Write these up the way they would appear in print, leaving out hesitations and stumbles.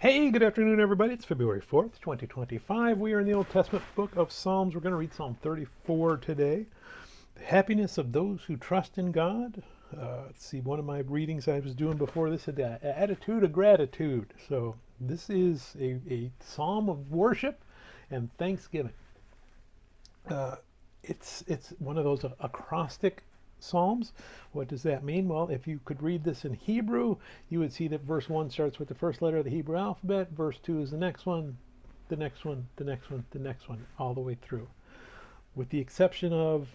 Hey, good afternoon, everybody. It's February 4th, 2025. We are in the Old Testament book of Psalms. We're going to read Psalm 34 today. The happiness of those who trust in God. Let's see, one of my readings I was doing before this had the attitude of gratitude. So this is a psalm of worship and thanksgiving. It's one of those acrostic psalms. What does that mean? Well, if you could read this in Hebrew, you would see that verse 1 starts with the first letter of the Hebrew alphabet, verse 2 is the next one, the next one, the next one, the next one, all the way through. With the exception of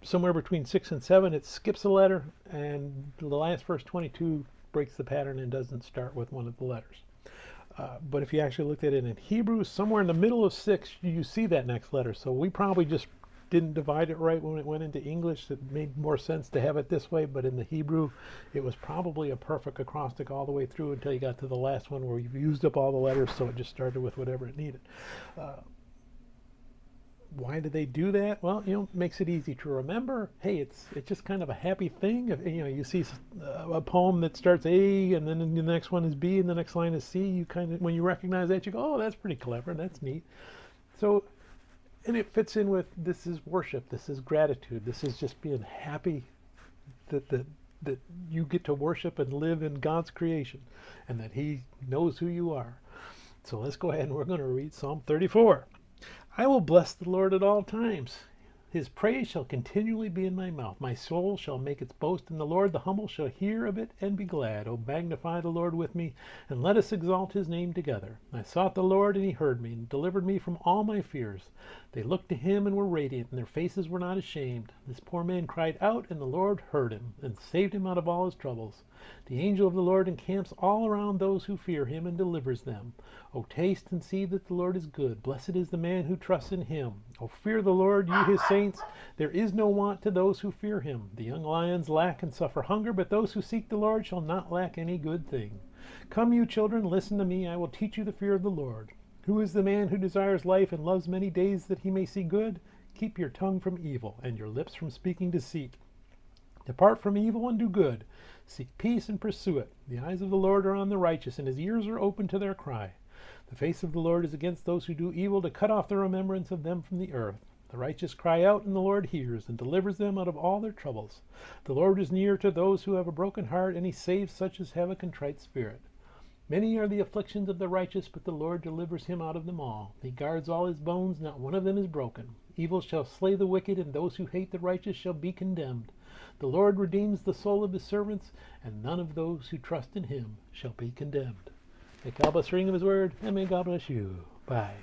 somewhere between 6 and 7, it skips a letter, and the last verse 22 breaks the pattern and doesn't start with one of the letters. But if you actually looked at it in Hebrew, somewhere in the middle of 6, you see that next letter. So we probably just didn't divide it right when it went into English. It made more sense to have it this way, but in the Hebrew, it was probably a perfect acrostic all the way through until you got to the last one where you've used up all the letters, so it just started with whatever it needed. Why do they do that? Well, it makes it easy to remember. Hey, it's just kind of a happy thing. If, you see a poem that starts A, and then the next one is B, and the next line is C, you kind of, when you recognize that, you go, oh, that's pretty clever, that's neat. So, and it fits in with, this is worship, this is gratitude, this is just being happy that you get to worship and live in God's creation, and that He knows who you are. So let's go ahead and we're going to read Psalm 34. I will bless the Lord at all times. His praise shall continually be in my mouth. My soul shall make its boast in the Lord. The humble shall hear of it and be glad. O magnify the Lord with me, and let us exalt his name together. I sought the Lord, and he heard me, and delivered me from all my fears. They looked to him and were radiant, and their faces were not ashamed. This poor man cried out, and the Lord heard him, and saved him out of all his troubles. The angel of the Lord encamps all around those who fear him, and delivers them. O taste and see that the Lord is good. Blessed is the man who trusts in him. O fear the Lord, you his saints. There is no want to those who fear him. The young lions lack and suffer hunger, but those who seek the Lord shall not lack any good thing. Come, you children, listen to me. I will teach you the fear of the Lord. Who is the man who desires life and loves many days that he may see good? Keep your tongue from evil and your lips from speaking deceit. Depart from evil and do good. Seek peace and pursue it. The eyes of the Lord are on the righteous, and his ears are open to their cry. The face of the Lord is against those who do evil, to cut off the remembrance of them from the earth. The righteous cry out, and the Lord hears, and delivers them out of all their troubles. The Lord is near to those who have a broken heart, and he saves such as have a contrite spirit. Many are the afflictions of the righteous, but the Lord delivers him out of them all. He guards all his bones, not one of them is broken. Evil shall slay the wicked, and those who hate the righteous shall be condemned. The Lord redeems the soul of his servants, and none of those who trust in him shall be condemned. May God bless the reading of his word, and may God bless you. Bye.